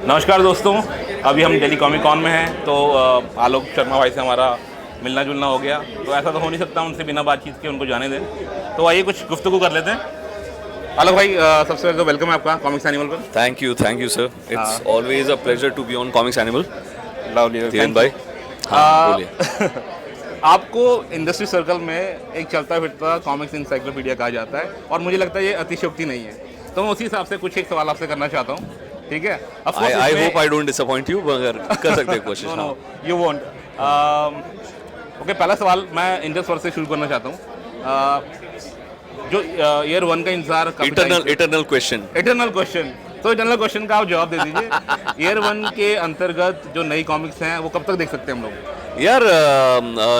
नमस्कार दोस्तों, अभी हम दिल्ली कॉमिक कॉन में हैं। तो आलोक शर्मा भाई से हमारा मिलना जुलना हो गया, तो ऐसा तो हो नहीं सकता उनसे बिना बातचीत के उनको जाने दें। तो आइए कुछ गुफ्तगू कर लेते हैं। आलोक भाई, सबसे पहले तो वेलकम है आपका कॉमिक्स एनिमल पर। Thank you sir. It's always a pleasure to be on comics animal. Lovely भाई, हाँ बोलिए। आपको इंडस्ट्री सर्कल में एक चलता फिरता कॉमिक्स इंसाइक्लोपीडिया कहा जाता है, और मुझे लगता है ये अतिशयोक्ति नहीं है। तो मैं उसी हिसाब से कुछ एक सवाल आपसे करना चाहता हूँ, ठीक है? I hope I don't disappoint you, मगर कर सकते हैं कोशिश। No you won't. ओके, पहला सवाल मैं इंडस वर्ड से शुरू करना चाहता हूँ। जो ईयर 1 का इंतजार, इटर्नल क्वेश्चन तो इटर्नल क्वेश्चन का आप जवाब दे दीजिए। ईयर 1 के अंतर्गत जो नई कॉमिक्स हैं वो कब तक देख सकते हैं हम लोग? यार,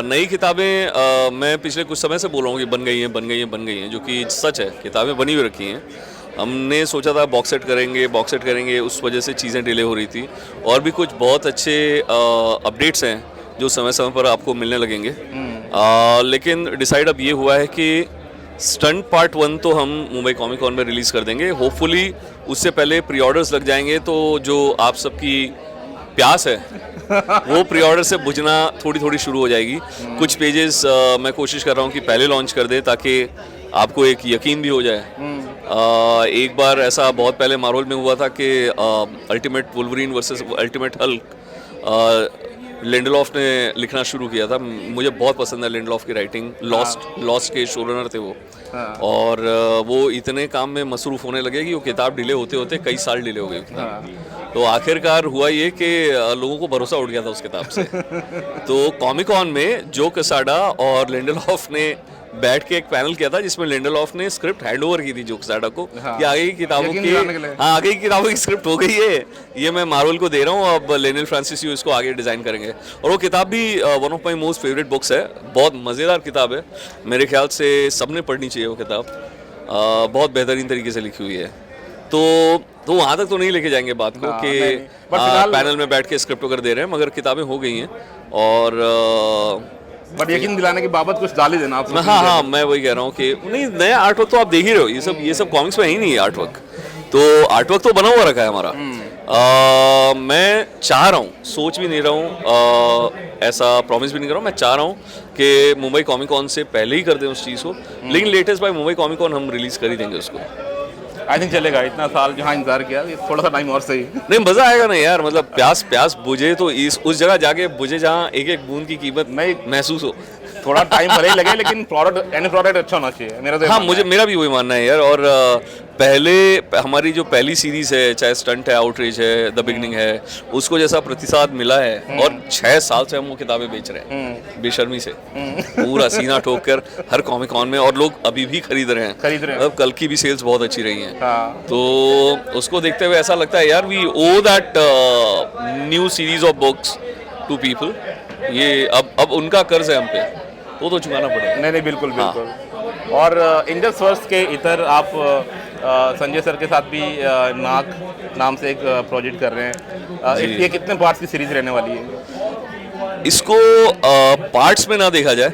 नई किताबें मैं पिछले कुछ समय से बोल रहा हूँ कि बन गई हैं, जो कि सच है। किताबें बनी हुई रखी हैं। हमने सोचा था बॉक्स सेट करेंगे, उस वजह से चीज़ें डिले हो रही थी। और भी कुछ बहुत अच्छे अपडेट्स हैं जो समय समय पर आपको मिलने लगेंगे। लेकिन डिसाइड अब ये हुआ है कि स्टंट पार्ट 1 तो हम मुंबई कॉमिक कॉन में रिलीज़ कर देंगे। होपफुली उससे पहले प्री ऑर्डर्स लग जाएंगे, तो जो आप सबकी प्यास है वो प्री ऑर्डर से बुझना थोड़ी थोड़ी शुरू हो जाएगी। कुछ पेजेस मैं कोशिश कर रहा हूँ कि पहले लॉन्च कर दे, ताकि आपको एक यकीन भी हो जाए। एक बार ऐसा बहुत पहले मार्वल में हुआ था कि ultimate Wolverine versus ultimate Hulk Lindelof ने लिखना शुरू किया था। मुझे बहुत पसंद है लिंडलॉफ की राइटिंग। लॉस्ट के शोरनर थे वो। और वो इतने काम में मसरूफ़ होने लगे कि वो किताब डिले होते होते कई साल डिले हो गई। तो आखिरकार हुआ ये कि लोगों को भरोसा उठ गया था उस किताब से। तो कॉमिक कॉन में जो कसाडा और लिंडलॉफ ने बैठ के एक पैनल किया था, जिसमें लिंडलॉफ ने स्क्रिप्ट हैंड ओवर की थी जो कसाडा को, कि आगे की किताबों की स्क्रिप्ट हो गई है, ये मैं मार्वल को दे रहा हूँ, अब लेनिल फ्रांसिस यू इसको आगे डिज़ाइन करेंगे। और वो किताब भी one of my most favourite books है। बहुत मज़ेदार किताब है, मेरे ख्याल से सबने पढ़नी चाहिए वो किताब। बहुत बेहतरीन तरीके से लिखी हुई है। तो वहाँ तक तो नहीं लेके जाएंगे बात को कि पैनल में बैठ के स्क्रिप्ट वगैरह दे रहे हैं, मगर किताबें हो गई हैं। और बट यकीन दिलाने की बाबत कुछ डाल ही देना आप। हाँ, मैं वही कह रहा हूँ कि नहीं, नया आर्ट वर्क तो आप देख ही रहे हो। ये सब कॉमिक्स में ही नहीं है आर्ट वर्क। तो आर्ट वर्क तो बना हुआ रखा है हमारा। मैं चाह रहा हूँ, सोच भी नहीं रहा हूँ, ऐसा प्रॉमिस भी नहीं कर रहा हूँ, मैं चाह रहा हूँ कि मुंबई कॉमिक कॉन से पहले ही कर दें उस चीज़ को। लेकिन latest by Mumbai comic con हम रिलीज़ कर ही देंगे उसको। आई थिंक चलेगा। इतना साल जहाँ इंतजार किया, थोड़ा सा टाइम और सही। नहीं, मज़ा आएगा ना यार। मतलब प्यास बुझे तो उस जगह जाके बुझे जहाँ एक एक बूंद की कीमत नहीं महसूस हो। थोड़ा टाइम भले ही लगे, लेकिन प्रोडक्ट अच्छा होना चाहिए मेरा तो। हाँ, मेरा भी वही मानना है यार। और पहले हमारी जो पहली सीरीज है, चाहे स्टंट है, आउटरीच है, द बिगनिंग है, उसको जैसा प्रतिसाद मिला है, और 6 साल से हम वो किताबें बेच रहे हैं बेशर्मी से, पूरा सीना ठोक कर हर कॉमिक कॉन में, और लोग अभी भी खरीद रहे हैं। अब कल की भी सेल्स बहुत अच्छी रही हैं। तो उसको देखते हुए ऐसा लगता है यार, we owe that new series of books to people. ये अब उनका कर्ज है हम पे, तो चुकाना पड़ेगा। नहीं, बिल्कुल। और इंडस वर्स के इतर आप संजय सर के साथ भी नाक नाम से एक प्रोजेक्ट कर रहे हैं। ये कितने पार्ट्स की सीरीज रहने वाली है? इसको पार्ट्स में ना देखा जाए,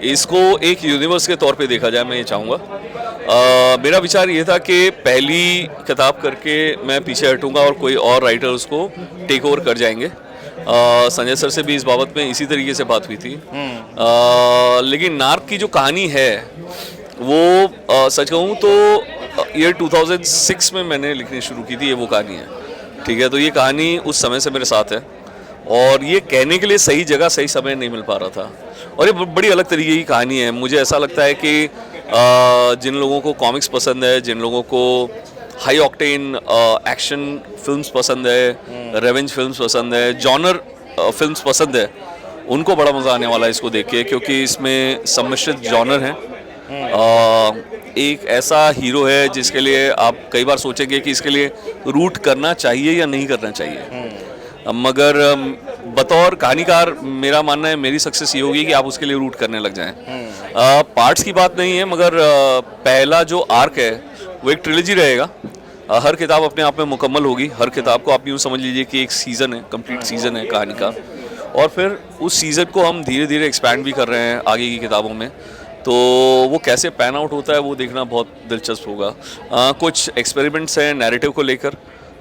इसको एक यूनिवर्स के तौर पे देखा जाए, मैं ये चाहूँगा। मेरा विचार ये था कि पहली किताब करके मैं पीछे हटूँगा और कोई और राइटर उसको टेक ओवर कर जाएंगे। संजय सर से भी इस बाबत में इसी तरीके से बात हुई थी। लेकिन नार्क की जो कहानी है वो सच कहूँ तो ईयर 2006 में मैंने लिखनी शुरू की थी। ये वो कहानी है, ठीक है? तो ये कहानी उस समय से मेरे साथ है, और ये कहने के लिए सही जगह सही समय नहीं मिल पा रहा था। और ये बड़ी अलग तरीके की कहानी है। मुझे ऐसा लगता है कि जिन लोगों को कॉमिक्स पसंद है, जिन लोगों को हाई ऑक्टेन एक्शन फिल्म्स पसंद है, रेवेंज फिल्म्स पसंद है, जॉनर फिल्म्स पसंद है, उनको बड़ा मज़ा आने वाला है इसको देख के, क्योंकि इसमें सम्मिश्रित जॉनर हैं। एक ऐसा हीरो है जिसके लिए आप कई बार सोचेंगे कि इसके लिए रूट करना चाहिए या नहीं करना चाहिए, मगर बतौर कहानीकार मेरा मानना है, मेरी सक्सेस ये होगी कि आप उसके लिए रूट करने लग जाएं। पार्ट्स की बात नहीं है, मगर पहला जो आर्क है वो एक ट्रिलॉजी रहेगा। हर किताब अपने आप में मुकम्मल होगी। हर किताब को आप यूँ समझ लीजिए कि एक सीज़न है, कंप्लीट सीज़न है कहानी का, और फिर उस सीज़न को हम धीरे धीरे एक्सपैंड भी कर रहे हैं आगे की किताबों में। तो वो कैसे पैन आउट होता है वो देखना बहुत दिलचस्प होगा। कुछ एक्सपेरिमेंट्स हैं नैरेटिव को लेकर,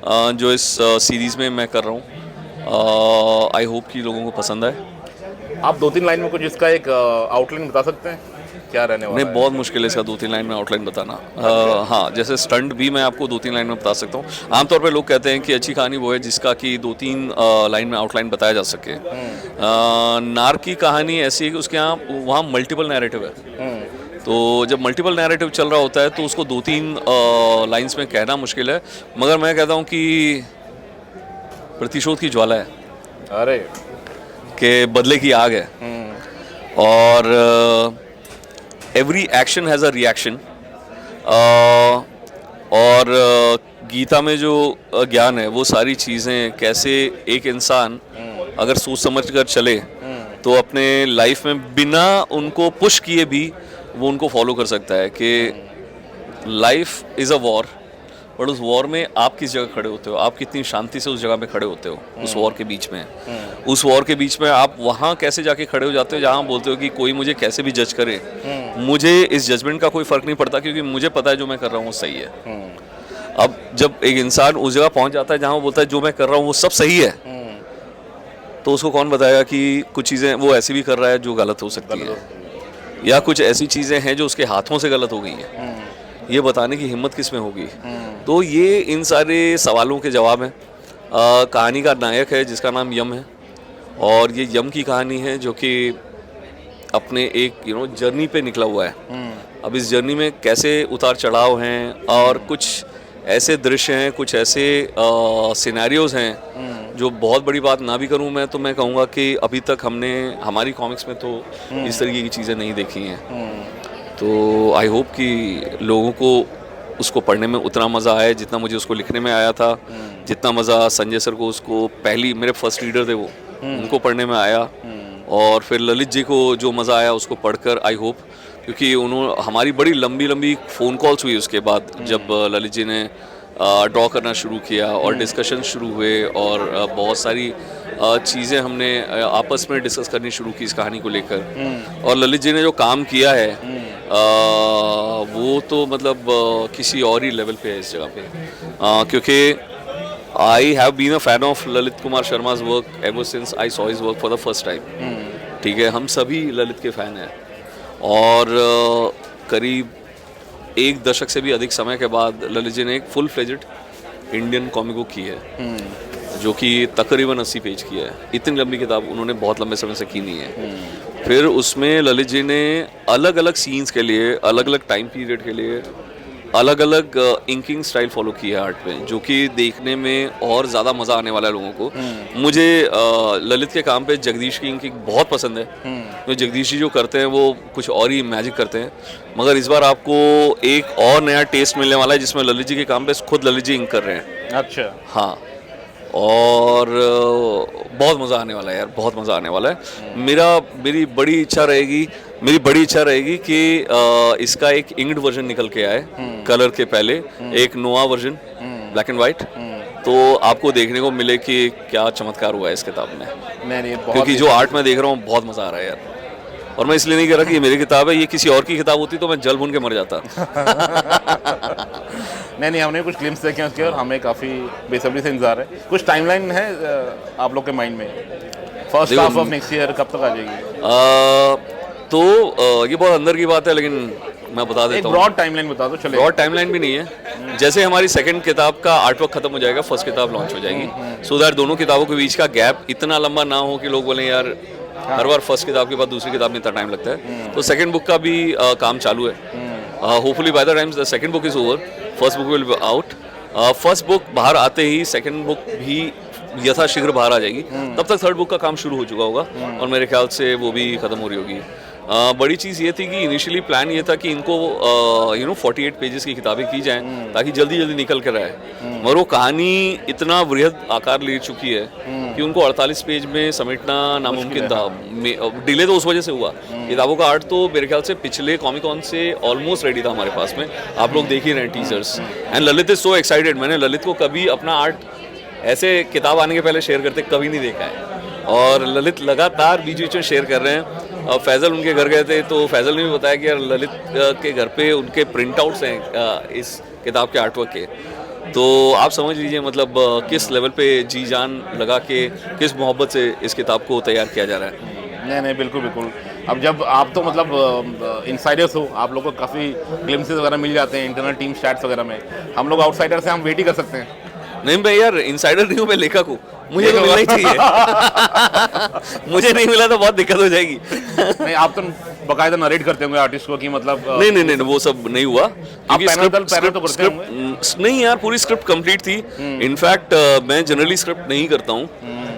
जो इस सीरीज़ में मैं कर रहा हूँ। आई होप कि लोगों को पसंद आए। आप 2-3 लाइन में कुछ इसका एक आउटलाइन बता सकते हैं, क्या रहने वाला नहीं, है? बहुत मुश्किल है इसका 2-3 लाइन में आउटलाइन बताना। हाँ, जैसे स्टंट भी मैं आपको 2-3 लाइन में बता सकता हूँ। आमतौर पे लोग कहते हैं कि अच्छी कहानी वो है जिसका कि 2-3 लाइन में आउटलाइन बताया जा सके। नार की कहानी ऐसी है कि उसके यहाँ वहाँ मल्टीपल नैरेटिव है। तो जब मल्टीपल नैरेटिव चल रहा होता है तो उसको 2-3 लाइन्स में कहना मुश्किल है, मगर मैं कहता हूँ कि प्रतिशोध की ज्वाला है, अरे कि बदले की आग है, और every action has a reaction. और गीता में जो ज्ञान है वो सारी चीज़ें कैसे एक इंसान अगर सोच समझ कर चले तो अपने लाइफ में बिना उनको पुश किए भी वो उनको फॉलो कर सकता है। कि life is a war, but उस वॉर में आप किस जगह खड़े होते हो, आप कितनी शांति से उस जगह पे खड़े होते हो उस वॉर के बीच में। उस वॉर के बीच में आप वहाँ कैसे जाके खड़े हो जाते हो जहाँ बोलते हो कि कोई मुझे कैसे भी जज करे, मुझे इस जजमेंट का कोई फ़र्क नहीं पड़ता क्योंकि मुझे पता है जो मैं कर रहा हूँ वो सही है। अब जब एक इंसान उस जगह पहुँच जाता है जहाँ वो बोलता है जो मैं कर रहा हूँ वो सब सही है, तो उसको कौन बताएगा कि कुछ चीज़ें वो ऐसी भी कर रहा है जो गलत हो सकती है, या कुछ ऐसी चीज़ें हैं जो उसके हाथों से गलत हो गई हैं। ये बताने की हिम्मत किस में होगी? तो ये इन सारे सवालों के जवाब हैं। कहानी का नायक है जिसका नाम यम है, और ये यम की कहानी है जो कि अपने एक जर्नी पे निकला हुआ है। अब इस जर्नी में कैसे उतार चढ़ाव हैं, और कुछ ऐसे दृश्य हैं, कुछ ऐसे सिनेरियोज हैं जो बहुत बड़ी बात ना भी करूं मैं तो मैं कहूँगा कि अभी तक हमने हमारी कॉमिक्स में तो इस तरीके की चीज़ें नहीं देखी हैं। तो आई होप कि लोगों को उसको पढ़ने में उतना मज़ा आया जितना मुझे उसको लिखने में आया था, जितना मज़ा संजय सर को उसको पहली मेरे फर्स्ट रीडर थे वो उनको पढ़ने में आया, और फिर ललित जी को जो मज़ा आया उसको पढ़कर आई होप, क्योंकि उन्होंने हमारी बड़ी लंबी लंबी फ़ोन कॉल्स हुई उसके बाद जब ललित जी ने ड्रॉ करना शुरू किया और डिस्कशन शुरू हुए, और बहुत सारी चीज़ें हमने आपस में डिस्कस करनी शुरू की इस कहानी को लेकर। और ललित जी ने जो काम किया है वो तो मतलब किसी और ही लेवल पे है इस जगह पे, क्योंकि I have been a fan of Lalit Kumar Sharma's work ever since I saw his work for the first time. ठीक है, हम सभी ललित के फ़ैन हैं, और करीब 1 दशक से भी अधिक समय के बाद ललित जी ने एक full fledged Indian comic book की है, जो कि तकरीबन 80 पेज की है। इतनी लंबी किताब उन्होंने बहुत लंबे समय से की नहीं है। फिर उसमें ललित जी ने अलग अलग सीन्स के लिए, अलग अलग टाइम पीरियड के लिए अलग अलग इंकिंग स्टाइल फॉलो की है आर्ट में, जो कि देखने में और ज़्यादा मज़ा आने वाला है लोगों को। मुझे ललित के काम पे जगदीश की इंकिंग बहुत पसंद है। तो जगदीश जी जो करते हैं वो कुछ और ही मैजिक करते हैं, मगर इस बार आपको एक और नया टेस्ट मिलने वाला है जिसमें ललित जी के काम पे खुद ललित जी इंक कर रहे हैं। अच्छा, हाँ, और बहुत मज़ा आने वाला है यार, बहुत मज़ा आने वाला है। मेरी बड़ी इच्छा रहेगी कि इसका एक इंक्ड वर्जन निकल के आए कलर के पहले, एक नोआ वर्जन ब्लैक एंड वाइट, तो आपको देखने को मिले कि क्या चमत्कार हुआ है इस किताब में। क्योंकि जो आर्ट में देख रहा हूँ बहुत मज़ा आ रहा है यार, और मैं इसलिए नहीं कह रहा कि ये मेरी किताब है, ये किसी और की किताब होती तो मैं जल भून के मर जाता। नहीं, हमने कुछ ग्लिम्स देखे हैं उसके, और हमें काफ़ी बेसब्री से इंतजार है। कुछ टाइमलाइन है आप लोग के माइंड में? First half of next year कब तक आ जाएगी? तो ये बहुत अंदर की बात है, लेकिन मैं बता देता हूँ। ब्रॉड टाइमलाइन बता दो। चले, ब्रॉड टाइमलाइन भी नहीं है। जैसे हमारी सेकंड किताब का आर्टवर्क खत्म हो जाएगा, फर्स्ट किताब लॉन्च हो जाएगी, सो दैट दोनों किताबों के बीच का गैप इतना लंबा ना हो कि लोग बोलें यार हर बार फर्स्ट किताब के बाद दूसरी किताब में इतना टाइम लगता है। तो सेकंड बुक का भी काम चालू है। Hopefully by the time the second book is over, first book will be out. First book बाहर आते ही सेकंड बुक भी यथाशीघ्र बाहर आ जाएगी, तब तक थर्ड बुक का काम शुरू हो चुका होगा, और मेरे ख्याल से वो भी ख़त्म हो रही होगी। बड़ी चीज़ ये थी कि इनिशियली प्लान ये था कि इनको 48 पेजेस की किताबें की जाएं ताकि जल्दी जल्दी निकल कर आए, मगर वो कहानी इतना वृहद आकार ले चुकी है कि उनको 48 पेज में समेटना नामुमकिन था। डिले तो उस वजह से हुआ, किताबों का आर्ट तो मेरे ख्याल से पिछले कॉमिकॉन से ऑलमोस्ट रेडी था हमारे पास में, आप लोग देख ही रहे हैं teasers. And Lalit is so excited, मैंने ललित को कभी अपना आर्ट ऐसे किताब आने के पहले शेयर करते कभी नहीं देखा है, और ललित लगातार बीच बीच में शेयर कर रहे हैं। फैज़ल उनके घर गए थे तो फैज़ल ने भी बताया कि यार ललित के घर पे उनके प्रिंट आउट्स हैं इस किताब के आर्टवर्क के, तो आप समझ लीजिए मतलब किस लेवल पे जी जान लगा के, किस मोहब्बत से इस किताब को तैयार किया जा रहा है। नहीं नहीं, बिल्कुल बिल्कुल। अब जब आप तो मतलब इनसाइडर्स हो, आप लोगों को काफ़ी ग्लिम्सेस वगैरह मिल जाते हैं इंटरनल टीम चैट्स वगैरह में। हम लोग आउटसाइडर से हम वेट ही कर सकते हैं। नहीं मैं यार इनसाइडर नहीं हूँ, मैं लेखक हूँ, मुझे तो मिलना ही चाहिए। मुझे नहीं मिला तो बहुत दिक्कत हो जाएगी। नहीं, आप तो बकायदा नरेट करते होंगे आर्टिस्ट को कि मतलब नहीं नहीं नहीं वो सब नहीं हुआ, क्योंकि पैनल तो करते होंगे। नहीं यार पूरी स्क्रिप्ट कंप्लीट थी। इनफैक्ट मैं जनरली स्क्रिप्ट नहीं करता हूँ,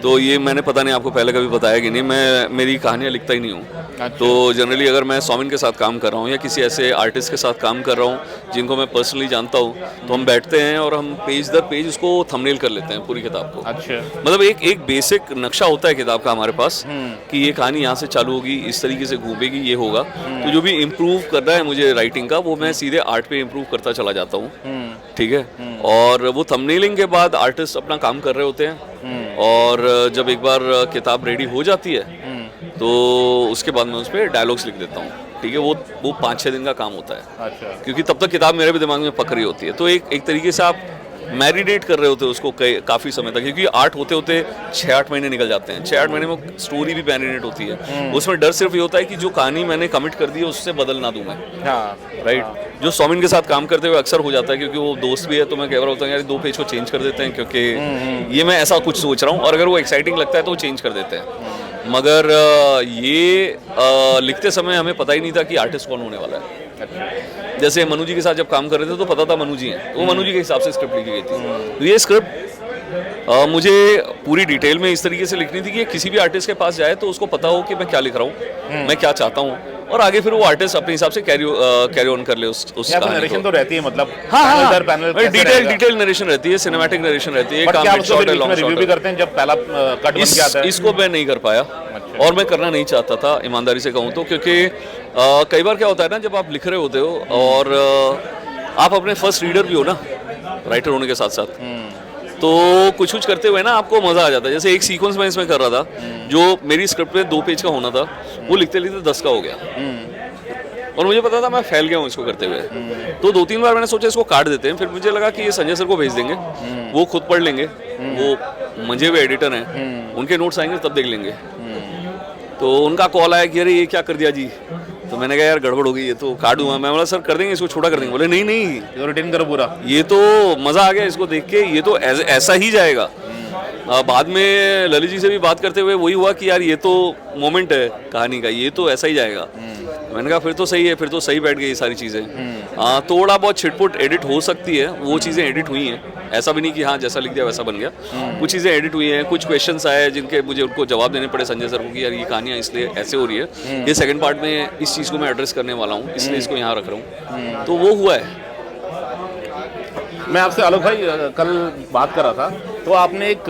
तो ये मैंने पता नहीं आपको पहले कभी बताया कि नहीं, मैं मेरी कहानियाँ लिखता ही नहीं हूँ। अच्छा। तो जनरली अगर मैं सौमिन के साथ काम कर रहा हूँ या किसी ऐसे आर्टिस्ट के साथ काम कर रहा हूँ जिनको मैं पर्सनली जानता हूँ, तो हम बैठते हैं और हम पेज दर पेज उसको थंबनेल कर लेते हैं पूरी किताब को। अच्छा। मतलब एक बेसिक नक्शा होता है किताब का हमारे पास कि ये कहानी यहाँ से चालू होगी, इस तरीके से घूमेगी, ये होगा। तो जो भी इम्प्रूव करना है मुझे राइटिंग का, वो मैं सीधे आर्ट पे इम्प्रूव करता चला जाता हूँ। ठीक है। और वो थंबनेलिंग के बाद आर्टिस्ट अपना काम कर रहे होते हैं, और जब एक बार किताब रेडी हो जाती है तो उसके बाद मैं उस पर डायलॉग्स लिख देता हूँ। ठीक है। वो 5-6 दिन का काम होता है। अच्छा। क्योंकि तब तक किताब मेरे भी दिमाग में पक रही होती है, तो एक तरीके से आप मैरिनेट कर रहे होते हो उसको काफ़ी समय तक, क्योंकि आर्ट होते होते 6-8 महीने निकल जाते हैं। 6-8 महीने में स्टोरी भी मैरिनेट होती है। उसमें डर सिर्फ ये होता है कि जो कहानी मैंने कमिट कर दी है उससे बदल ना दूं मैं। हाँ। राइट। जो सौमिन के साथ काम करते हुए अक्सर हो जाता है, क्योंकि वो दोस्त भी है, तो मैं कह रहा होता हूँ यार 2 पेज को चेंज कर देते हैं, क्योंकि ये मैं ऐसा कुछ सोच रहा हूँ, और अगर वो एक्साइटिंग लगता है तो वो चेंज कर देते हैं। मगर ये लिखते समय हमें पता ही नहीं था कि आर्टिस्ट कौन होने वाला है। जैसे मनु जी के साथ जब काम कर रहे थे तो पता था मनु जी हैं, तो मनु जी के हिसाब से स्क्रिप्ट लिखी गई थी। तो ये स्क्रिप्ट मुझे पूरी डिटेल में इस तरीके से लिखनी थी कि किसी भी आर्टिस्ट के पास जाए तो उसको पता हो कि मैं क्या लिख रहा हूँ, मैं क्या चाहता हूँ, और आगे फिर वो आर्टिस्ट अपने हिसाब से कैरी ऑन कर ले उस नरेशन तो रहती है, मतलब हाँ पैनल डिटेल नरेशन रहती है, सिनेमैटिक नरेशन रहती है, रिव्यू भी करते हैं जब पहला कट बन के आता है। इसको मैं नहीं कर पाया, और मैं करना नहीं चाहता था ईमानदारी से कहूँ तो, क्योंकि कई बार क्या होता है ना, जब आप लिख रहे होते हो और आप अपने फर्स्ट रीडर भी हो ना, राइटर होने के साथ साथ, तो कुछ करते हुए ना आपको मजा आ जाता है। जैसे एक सीक्वेंस मैं इसमें कर रहा था जो मेरी स्क्रिप्ट में 2 पेज का होना था, वो लिखते लिखते 10 का हो गया, और मुझे पता था मैं फैल गया हूँ इसको करते हुए। तो 2-3 बार मैंने सोचा इसको काट देते हैं, फिर मुझे लगा कि ये संजय सर को भेज देंगे, वो खुद पढ़ लेंगे, वो मंजे हुए एडिटर हैं, उनके नोट्स आएंगे तब देख लेंगे। तो उनका कॉल आया कि अरे ये क्या कर दिया जी, तो मैंने कहा यार गड़बड़ हो गई, ये तो काट दूंगा। मैं बोला सर कर देंगे, इसको छोटा कर देंगे। बोले नहीं रिटर्न करो पूरा, ये तो मज़ा आ गया इसको देख के, ये तो ऐसा ही जाएगा। बाद में ललित जी से भी बात करते हुए वही हुआ कि यार ये तो मोमेंट है कहानी का, ये तो ऐसा ही जाएगा। मैंने कहा फिर तो सही है, फिर तो सही बैठ गई ये सारी चीज़ें। थोड़ा बहुत छिटपुट एडिट हो सकती है, वो चीज़ें एडिट हुई हैं, ऐसा भी नहीं कि हाँ जैसा लिख दिया वैसा बन गया। कुछ चीज़ें एडिट हुई हैं, कुछ क्वेश्चंस आए जिनके मुझे उनको जवाब देने पड़े संजय सर को कि यार ये कहानियाँ इसलिए ऐसे हो रही है, ये सेकंड पार्ट में इस चीज़ को मैं एड्रेस करने वाला हूँ, इसलिए इसको यहाँ रख रहा हूँ। तो वो हुआ है। मैं आपसे आलोक भाई कल बात कर रहा था, तो आपने एक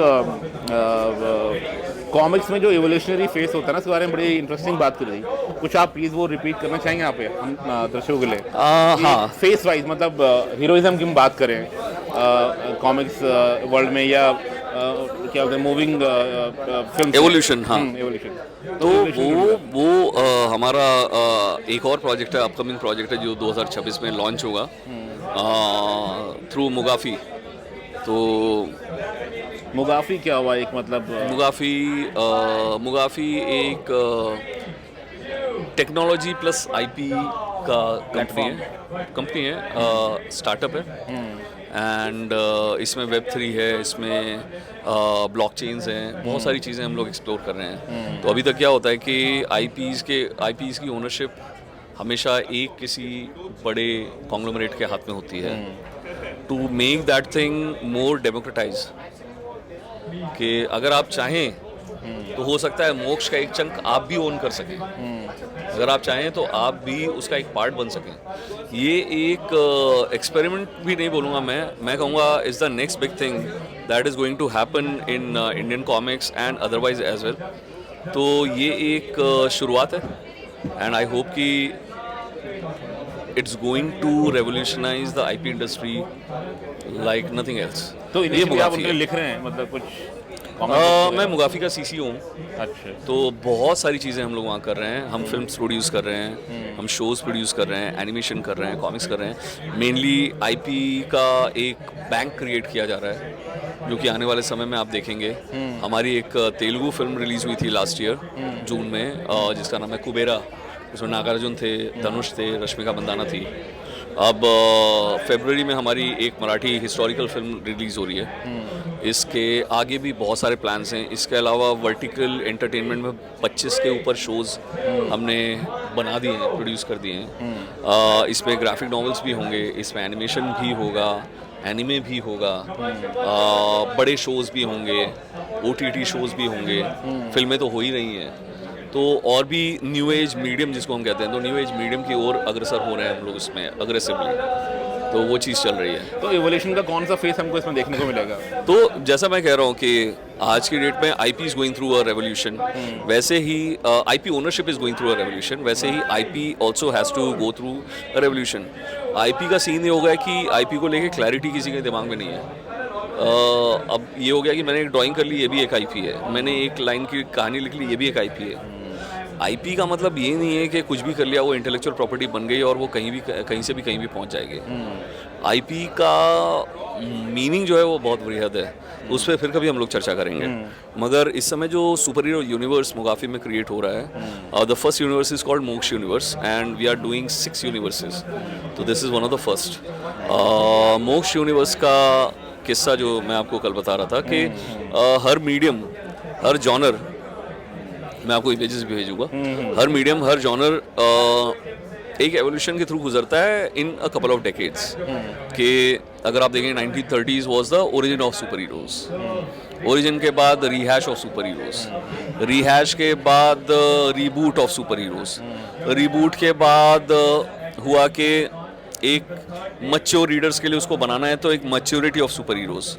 कॉमिक्स में जो एवोल्यूशनरी फेस होता है ना, उसके बारे में बड़ी इंटरेस्टिंग बात करी। कुछ आप प्लीज वो रिपीट करना चाहेंगे यहाँ पे हम दर्शकों के लिए? हाँ, फेस वाइज मतलब हीरोइज्म की हम बात करें कॉमिक्स वर्ल्ड में, या क्या बोलते हैं मूविंग फिल्म एवोल्यूशन। हाँ एवोल्यूशन। तो वो हमारा एक और प्रोजेक्ट है, अपकमिंग प्रोजेक्ट है जो 2026 में लॉन्च होगा थ्रू मुगाफी। तो मुगाफी क्या हुआ? एक मतलब मुगाफी एक टेक्नोलॉजी प्लस आईपी का कंपनी है, स्टार्टअप है। एंड इसमें Web3 है, इसमें ब्लॉकचेन्स हैं, बहुत सारी चीज़ें हम लोग एक्सप्लोर कर रहे हैं। तो अभी तक क्या होता है कि आईपीज़ की ओनरशिप हमेशा एक किसी बड़े कॉन्ग्लोमरेट के हाथ में होती है। To make that thing more democratize, कि अगर आप चाहें तो हो सकता है मोक्ष का एक चंक आप भी ओन कर सकें, अगर आप चाहें तो आप भी उसका एक पार्ट बन सकें। ये एक एक्सपेरिमेंट भी नहीं बोलूँगा मैं कहूँगा is the next big thing that is going to happen in Indian comics and otherwise as well. तो ये एक शुरुआत है, एंड आई होप कि it's going to revolutionize the IP industry like nothing else. तो ये आप उनके लिए लिख रहे हैं, मतलब कुछ मैं मुगाफी का सीसी हूँ। अच्छा। तो बहुत सारी चीज़ें हम लोग वहाँ कर रहे हैं। हम फिल्म्स प्रोड्यूस कर रहे हैं, हम शोज़ प्रोड्यूस कर रहे हैं, एनिमेशन कर रहे हैं, कॉमिक्स कर रहे हैं। मेनली आईपी का एक बैंक क्रिएट किया जा रहा है, जो कि आने वाले समय में आप देखेंगे। हमारी एक तेलुगु फिल्म रिलीज़ हुई थी लास्ट ईयर जून में, जिसका नाम है कुबेरा। उसमें नागार्जुन थे, धनुष थे, रश्मिका मंदाना थी। अब फरवरी में हमारी एक मराठी हिस्टोरिकल फिल्म रिलीज़ हो रही है। इसके आगे भी बहुत सारे प्लान्स हैं। इसके अलावा वर्टिकल एंटरटेनमेंट में 25 के ऊपर शोज़ हमने बना दिए हैं, प्रोड्यूस कर दिए हैं। इसमें ग्राफिक नॉवेल्स भी होंगे, इसमें एनिमेशन भी होगा, एनिमे भी होगा, बड़े शोज़ भी होंगे, OTT शोज़ भी होंगे, फिल्में तो हो ही रही हैं। तो और भी न्यू एज मीडियम जिसको हम कहते हैं, तो न्यू एज मीडियम की ओर अग्रसर हो रहे हैं हम लोग इसमें अग्रेसिवली। तो वो चीज़ चल रही है। तो एवोल्यूशन का कौन सा फेस हमको इसमें देखने को मिलेगा? तो जैसा मैं कह रहा हूँ कि आज की डेट में IP is going through a revolution, वैसे ही IP ownership is going through a revolution, वैसे ही IP also has to go through a revolution. IP का सीन ये हो गया कि IP को लेके क्लैरिटी किसी के दिमाग में नहीं है। अब ये हो गया कि मैंने एक ड्राइंग कर ली, ये भी एक IP है। मैंने एक लाइन की कहानी लिख ली, ये भी एक IP है। IP का मतलब ये नहीं है कि कुछ भी कर लिया वो इंटेलेक्चुअल प्रॉपर्टी बन गई और वो कहीं से भी कहीं भी पहुंच जाएगी। IP का मीनिंग जो है वो बहुत वृहद है, उस पर फिर कभी हम लोग चर्चा करेंगे। मगर इस समय जो सुपर हीरो यूनिवर्स मुगाफी में क्रिएट हो रहा है, the first universe is called Moksha universe and we are doing 6 universes. तो this is one of the first. Moksha universe का किस्सा जो मैं आपको कल बता रहा था कि हर मीडियम, हर जॉनर, मैं आपको इमेजेस भी भेजूंगा, हर मीडियम, हर जॉनर एक एवोल्यूशन के थ्रू गुजरता है इन अ कपल ऑफ डेकेड्स। कि अगर आप देखें 1930s was the origin of super heroes, origin के बाद रीहैश ऑफ सुपर हीरोज, रीहैश के बाद reboot of super heroes, reboot के बाद हुआ कि एक मैच्योर रीडर्स के लिए उसको बनाना है तो एक मैच्योरिटी ऑफ सुपर हीरोज।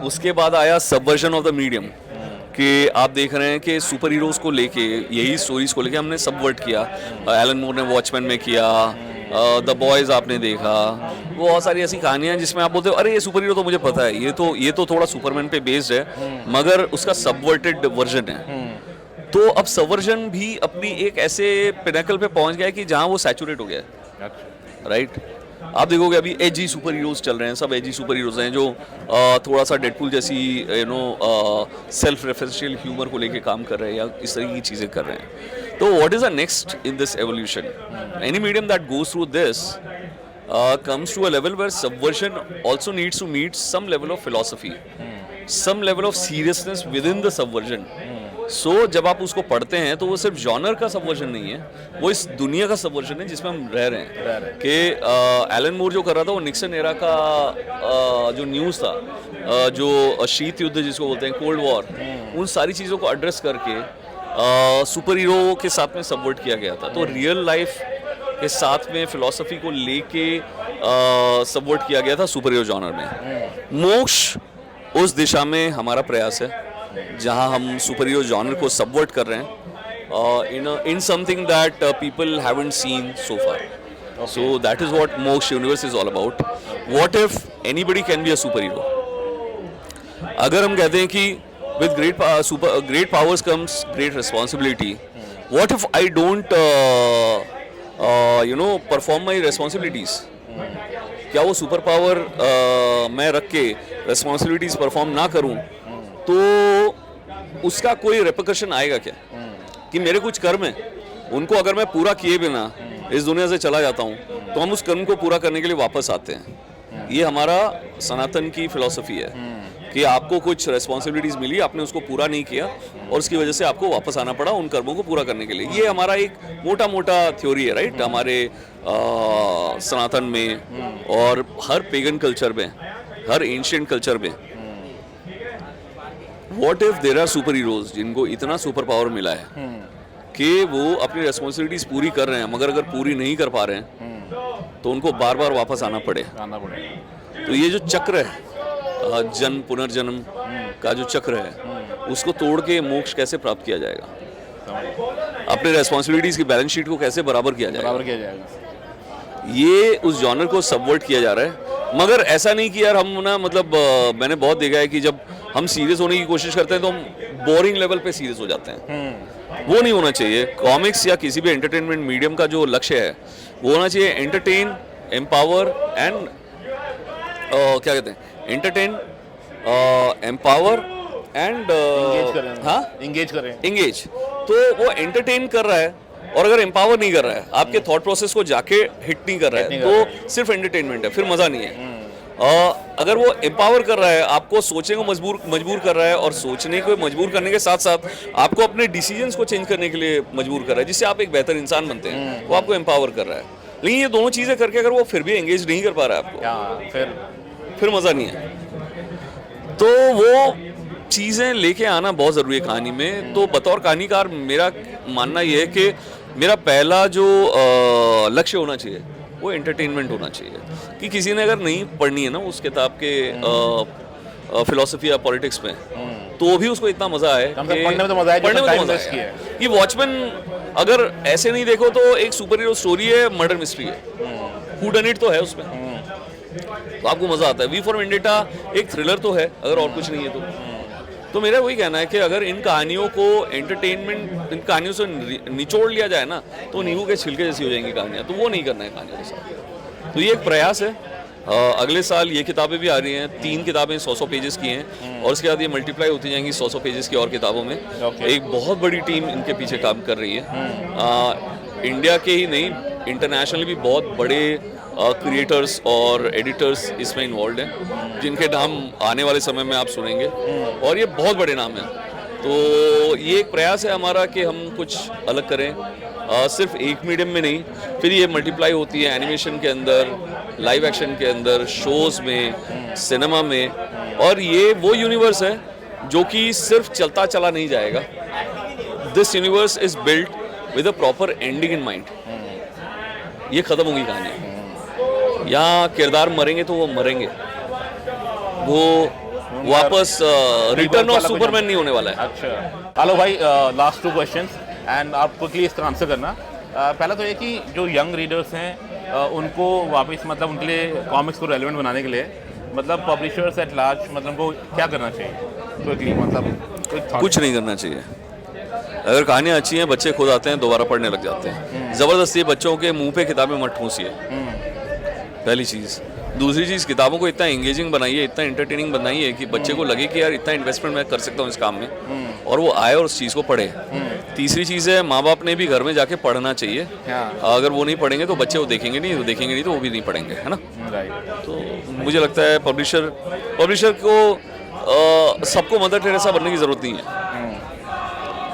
उसके बाद आया सबवर्जन ऑफ द मीडियम कि आप देख रहे हैं कि सुपर हीरोज़ को लेके, यही स्टोरीज को लेके हमने सबवर्ट किया। एलन मूर ने वॉचमैन में किया, द बॉयज़ आपने देखा, वो बहुत सारी ऐसी कहानियां जिसमें आप बोलते हो अरे ये सुपर हीरो तो मुझे पता है, ये तो थोड़ा सुपरमैन पे बेस्ड है, मगर उसका सबवर्टेड वर्जन है। तो अब सबवर्जन भी अपनी एक ऐसे पिनेकल पे पहुंच गया है कि जहां वो सैचुरेट हो गया है, राइट। आप देखोगे अभी एजी सुपर हीरोज चल रहे हैं, सब एजी सुपर हीरोज हैं जो थोड़ा सा डेडपूल जैसी सेल्फ रेफरेंशियल ह्यूमर को लेके काम कर रहे हैं या इस तरह की चीज़ें कर रहे हैं। तो what is the next in this evolution? Any medium that goes through this comes to a level where subversion also needs to meet some level of philosophy, some level of seriousness within the subversion. So जब आप उसको पढ़ते हैं तो वो सिर्फ genre का subversion नहीं है, वो इस दुनिया का सबवर्जन है जिसमें हम रह रहे हैं। कि एलन मूर जो कर रहा था वो निक्सन एरा का जो न्यूज़ था, जो शीत युद्ध जिसको बोलते हैं, कोल्ड वॉर, उन सारी चीज़ों को एड्रेस करके सुपर हीरो के साथ में सबवर्ट किया गया था। तो रियल लाइफ के साथ में फिलॉसफी को लेके सबवर्ट किया गया था सुपर हीरो जॉनर में। मोक्ष उस दिशा में हमारा प्रयास है जहां हम सुपर हीरो जॉनर को सबवर्ट कर रहे हैं in something that people haven't seen so far. So that is what Moksha Universe is all about. What if anybody can be a superhero? अगर हम कहते हैं कि with great powers comes great responsibility. What if I don't perform my responsibilities? क्या वो super power मैं रख के responsibilities परफॉर्म ना करूं तो उसका कोई रेपरकशन आएगा क्या? कि मेरे कुछ कर्म हैं, उनको अगर मैं पूरा किए बिना इस दुनिया से चला जाता हूँ तो हम उस कर्म को पूरा करने के लिए वापस आते हैं। ये हमारा सनातन की फिलॉसफी है कि आपको कुछ रेस्पॉन्सिबिलिटीज़ मिली, आपने उसको पूरा नहीं किया और उसकी वजह से आपको वापस आना पड़ा उन कर्मों को पूरा करने के लिए। ये हमारा एक मोटा मोटा थ्योरी है, राइट, हमारे सनातन में और हर पेगन कल्चर में, हर एंशिएंट कल्चर में। What if there are super heroes जिनको इतना सुपर पावर मिला है कि वो अपनी रेस्पॉन्सिबिलिटीज पूरी कर रहे हैं, मगर अगर पूरी नहीं कर पा रहे हैं तो उनको बार बार वापस आना पड़ेगा। तो ये जो चक्र है, जन्म पुनर्जन्म का जो चक्र है, उसको तोड़ के मोक्ष कैसे प्राप्त किया जाएगा? अपने रेस्पॉन्सिबिलिटीज की बैलेंस शीट को कैसे बराबर किया जाएगा? ये उस जॉनर को सबवर्ट किया जा रहा है। मगर ऐसा नहीं कि यार हम ना, मतलब मैंने बहुत देखा है कि जब हम सीरियस होने की कोशिश करते हैं तो हम बोरिंग लेवल पे सीरियस हो जाते हैं। वो नहीं होना चाहिए। कॉमिक्स या किसी भी एंटरटेनमेंट मीडियम का जो लक्ष्य है वो होना चाहिए एंटरटेन, एम्पावर एंड क्या कहते हैं, एंटरटेन, एम्पावर एंड इंगेज करें। इंगेज। तो वो एंटरटेन कर रहा है और अगर एम्पावर नहीं कर रहा है, आपके थॉट प्रोसेस को जाके हिट नहीं कर रहा है, तो सिर्फ एंटरटेनमेंट है, फिर मजा नहीं है। अगर वो एम्पावर कर रहा है, आपको सोचने को मजबूर कर रहा है और सोचने को मजबूर करने के साथ साथ आपको अपने डिसीजंस को चेंज करने के लिए मजबूर कर रहा है, जिससे आप एक बेहतर इंसान बनते हैं, वो आपको एम्पावर कर रहा है। लेकिन ये दोनों चीजें करके अगर वो फिर भी एंगेज नहीं कर पा रहा है आपको, फिर मजा नहीं है। तो वो चीजें लेके आना बहुत जरूरी है कहानी में। तो बतौर कहानीकार मेरा मानना यह है कि मेरा पहला जो लक्ष्य होना चाहिए वो एंटरटेनमेंट होना चाहिए। कि किसी ने अगर नहीं पढ़नी है ना उस किताब के फिलोसफी या पॉलिटिक्स में, तो भी उसको इतना मजा आए, पढ़ने में तो मजा आया कि वॉचमैन अगर ऐसे नहीं देखो तो एक सुपर हीरो स्टोरी है, मर्डर मिस्ट्री है, हू डन इट तो है उसमें, तो आपको मजा आता है। वी फॉर वेंडेटा एक थ्रिलर तो है, अगर और कुछ नहीं है तो मेरा वही कहना है कि अगर इन कहानियों को एंटरटेनमेंट, इन कहानियों से निचोड़ लिया जाए ना, तो नींबू के छिलके जैसी हो जाएंगी कहानियाँ, तो वो नहीं करना है कहानियों के साथ। तो ये एक प्रयास है। अगले साल ये किताबें भी आ रही हैं, 3 किताबें 100-100 पेजेस की हैं, और उसके बाद ये मल्टीप्लाई होती जाएंगी 100-100 पेजेस की और किताबों में। एक बहुत बड़ी टीम इनके पीछे काम कर रही है। इंडिया के ही नहीं, इंटरनेशनली भी बहुत बड़े क्रिएटर्स और एडिटर्स इसमें इन्वॉल्व हैं, जिनके नाम आने वाले समय में आप सुनेंगे, और ये बहुत बड़े नाम हैं। तो ये एक प्रयास है हमारा कि हम कुछ अलग करें, सिर्फ एक मीडियम में नहीं, फिर ये मल्टीप्लाई होती है एनिमेशन के अंदर, लाइव एक्शन के अंदर, शोज़ में, सिनेमा में, और ये वो यूनिवर्स है जो कि सिर्फ चलता चला नहीं जाएगा। This universe is built with a proper ending in mind. ये ख़त्म होगी कहानी, यहाँ किरदार मरेंगे तो वो मरेंगे, वो वापस रिटर्न ऑफ सुपरमैन नहीं होने वाला है। अच्छा, हेलो भाई, लास्ट 2 क्वेश्चंस एंड आप क्विकली इसका आंसर करना। पहला तो ये कि जो यंग रीडर्स हैं उनको वापस मतलब उनके लिए कॉमिक्स को रेलेवेंट बनाने के लिए मतलब पब्लिशर्स एट लार्ज मतलब उनको क्या करना चाहिए क्विकली, मतलब कुछ नहीं करना चाहिए। अगर कहानियाँ अच्छी हैं, बच्चे खुद आते हैं, दोबारा पढ़ने लग जाते हैं। ज़बरदस्ती बच्चों के मुंह पे किताबें मत ठूंसिए, पहली चीज़। दूसरी चीज़, किताबों को इतना एंगेजिंग बनाइए, इतना एंटरटेनिंग बनाइए कि बच्चे को लगे कि यार इतना इन्वेस्टमेंट मैं कर सकता हूँ इस काम में, और वो आए और उस चीज़ को पढ़े। तीसरी चीज़ है, माँ बाप ने भी घर में जाके पढ़ना चाहिए। अगर वो नहीं पढ़ेंगे तो बच्चे वो देखेंगे नहीं तो वो भी नहीं पढ़ेंगे, है ना। तो मुझे लगता है पब्लिशर को सबको मदर टेरेसा बनने की ज़रूरत नहीं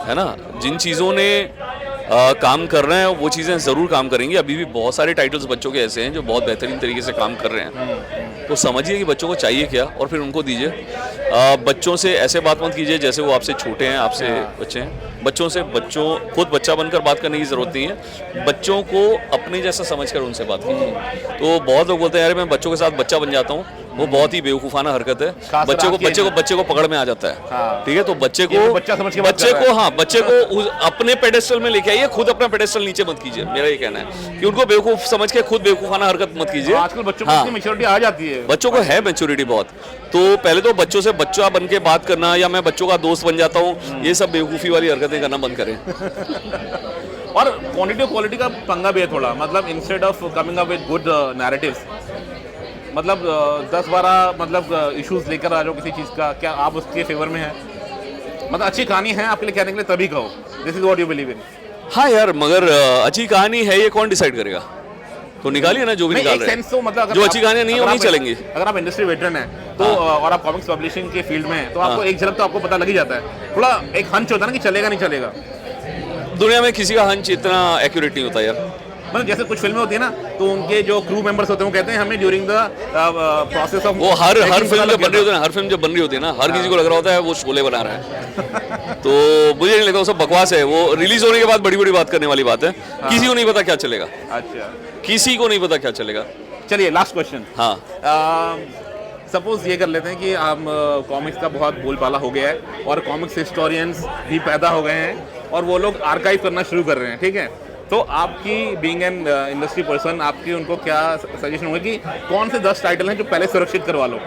है ना। जिन चीज़ों ने काम कर रहे हैं वो चीज़ें ज़रूर काम करेंगी। अभी भी बहुत सारे टाइटल्स बच्चों के ऐसे हैं जो बहुत बेहतरीन तरीके से काम कर रहे हैं। तो समझिए कि बच्चों को चाहिए क्या और फिर उनको दीजिए। बच्चों से ऐसे बात मत कीजिए जैसे वो आपसे छोटे हैं, आपसे बच्चे हैं। बच्चों खुद बच्चा बनकर बात करने की ज़रूरत नहीं है, बच्चों को अपने जैसा समझकर उनसे बात कीजिए। तो बहुत लोग बोलते हैं यार मैं बच्चों के साथ बच्चा बन जाता हूँ, वो बहुत ही बेवकूफ़ाना हरकत है। बच्चे को पकड़ में आ जाता है, ठीक है। तो बच्चे को अपने पेडेस्टल में लेके आइए, खुद अपना पेडेस्टल नीचे मत कीजिए। मेरा ये कहना है कि उनको बेवकूफ़ समझ के खुद बेवकूफ़ाना हरकत मत कीजिए। आजकल बच्चों को मैच्योरिटी आ जाती है, बच्चों को है मैच्योरिटी बहुत। तो पहले तो बच्चों से बच्चा बन के बात करना या मैं बच्चों का दोस्त बन जाता हूँ, ये सब बेवकूफ़ी वाली हरकतें करना बंद करें। और क्वांटिटी और क्वालिटी का पंगा भी है थोड़ा, मतलब instead of coming up with good narratives, मतलब 10-12 मतलब इश्यूज लेकर आ जाओ किसी चीज़ का, क्या आप उसके फेवर में हैं? मतलब अच्छी कहानी है आपके लिए कहने के लिए तभी कहो, this is what you believe in. हाँ यार, मगर अच्छी कहानी है ये कौन डिसाइड करेगा? तो निकालिए ना जो भी निकाल रहे हैं। तो मतलब जो अच्छी कहानियां नहीं है वो नहीं चलेंगी। अगर आप इंडस्ट्री वेटरन है तो और आप कॉमिक्स पब्लिशिंग के फील्ड में हैं तो आपको एक झलक तो आपको पता लग ही जाता है, थोड़ा एक हंच होता है ना कि चलेगा नहीं चलेगा। दुनिया में किसी का हंच इतना एक्यूरेट नहीं होता यार। मतलब जैसे कुछ फिल्में होती है ना, तो उनके जो क्रू मेंबर्स होते हैं वो कहते हैं हमें ड्यूरिंग द प्रोसेस ऑफ, वो हर फिल्म जो बन रही होती है ना, हर फिल्म जो बन रही होती है ना, हर किसी को लग रहा होता है वो शोले बना रहा है। तो मुझे नहीं लगता, वो सब बकवास है। वो रिलीज होने के बाद बड़ी बड़ी बात करने वाली बात है। किसी को नहीं पता क्या चलेगा। अच्छा, किसी को नहीं पता क्या चलेगा। चलिए लास्ट क्वेश्चन। हाँ, सपोज ये कर लेते हैं कि हम कॉमिक्स का बहुत बोलबाला हो गया है और कॉमिक्स हिस्टोरियंस भी पैदा हो गए हैं और वो लोग आर्काइव करना शुरू कर रहे हैं, ठीक है। तो आपकी बीइंग एन इंडस्ट्री पर्सन, आपकी उनको क्या सजेशन होगा कि कौन से 10 टाइटल हैं जो पहले सुरक्षित करवा लो?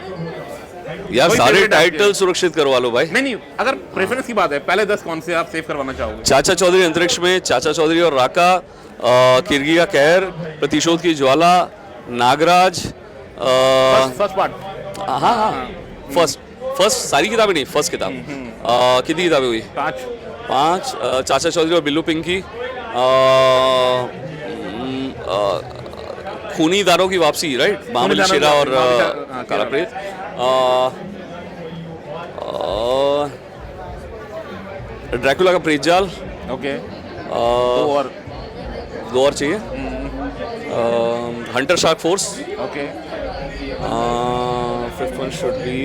यार कोई सारे favorite टाइटल आपके? सुरक्षित करवा लो भाई। नहीं नहीं, अगर प्रेफरेंस की बात है, पहले 10 कौन से आप सेव करवाना चाहोगे? चाचा चौधरी अंतरिक्ष में, चाचा चौधरी और राका, किरगी का कहर, प्रतिशोध की ज्वाला, नागराज, फर्स्ट पार्ट। हाँ हाँ फर्स्ट सारी किताबें नहीं, फर्स्ट किताब। कितनी किताबें हुई? 5। चाचा चौधरी और बिल्लू पिंकी, खूनी दारों की वापसी, राइट, महाबली दारों की शेरा और वापसी, हाँ, काला प्रेत, ड्रैकुला का प्रेत जाल, ओके, और 2 और चाहिए, Hunter shark force, okay, fifth one should be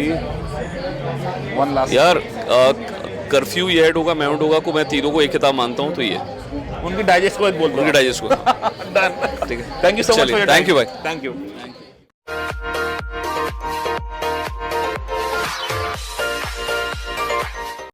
one last. यार कर्फ्यू, येट होगा, माउंट होगा को मैं तीनों को एक किताब मानता हूँ, तो ये उनकी डाइजेस्ट को एक बोल दो। उनके डाइजेस्ट को। डन। ठीक है, थैंक यू सो मच। चलिए, थैंक यू भाई। Thank you.